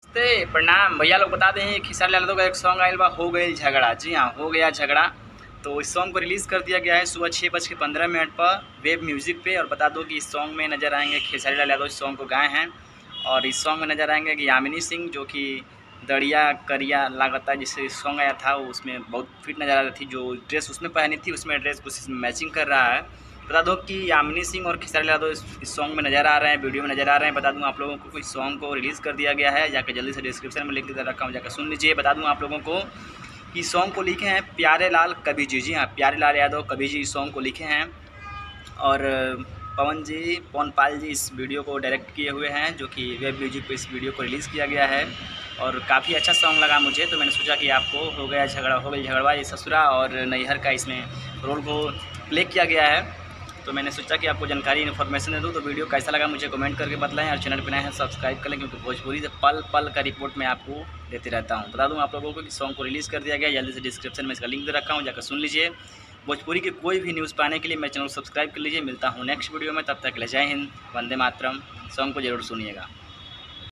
नमस्ते प्रणाम भैया लोग। बता दें खेसारी लाल यादव का एक सॉन्ग आयल बा हो गई झगड़ा। जी हाँ, हो गया झगड़ा। तो इस सॉन्ग को रिलीज़ कर दिया गया है सुबह 6:15 पर वेब म्यूज़िक पे। और बता दो कि इस सॉन्ग में नज़र आएंगे खेसारी लाल यादव इस सॉन्ग को गाए हैं। और इस सॉन्ग में नज़र आएंगे कि यामिनी सिंह जो कि दरिया करिया लागता जिससे सॉन्ग आया था उसमें बहुत फिट नज़र आ रही थी। जो ड्रेस उसने पहनी थी उसमें ड्रेस कुछ इसमें मैचिंग कर रहा है। बता दो कि यामिनी सिंह और खेसारी लाल यादव इस सॉन्ग में नज़र आ रहे हैं, वीडियो में नज़र आ रहे हैं। बता दूं आप लोगों को इस सॉन्ग को रिलीज़ कर दिया गया है। जाकर जल्दी से डिस्क्रिप्शन में लिंक दे रखा हूँ, जाकर सुन लीजिए। बता दूं आप लोगों को कि सॉन्ग को लिखे हैं प्यारे लाल कवि जी। जी हाँ, प्यारे लाल यादव कवि जी इस सॉन्ग को लिखे हैं। और पवन पाल जी इस वीडियो को डायरेक्ट किए हुए हैं, जो कि वेब म्यूजिक पे इस वीडियो को रिलीज़ किया गया है। और काफ़ी अच्छा सॉन्ग लगा मुझे, तो मैंने सोचा कि आपको हो गई झगड़वा ये ससुरा और नैहर का इसमें रोल को प्ले किया गया है। तो मैंने सोचा कि आपको जानकारी इन्फॉर्मेशन दे दूँ। तो वीडियो कैसा लगा मुझे कमेंट करके बताएं, और चैनल पर नए हैं सब्सक्राइब कर लें, क्योंकि भोजपुरी से पल पल का रिपोर्ट मैं आपको देते रहता हूँ। बता दूँ आप लोगों को कि सॉन्ग को रिलीज़ कर दिया गया। जल्दी से डिस्क्रिप्शन में इसका लिंक दे रखा हूँ, जाकर सुन लीजिए। भोजपुरी की कोई भी न्यूज़ पाने के लिए मेरे चैनल को सब्सक्राइब कर लीजिए। मिलता हूँ नेक्स्ट वीडियो में, तब तक ले जय हिंद, वंदे मातरम। सॉन्ग को जरूर सुनिएगा।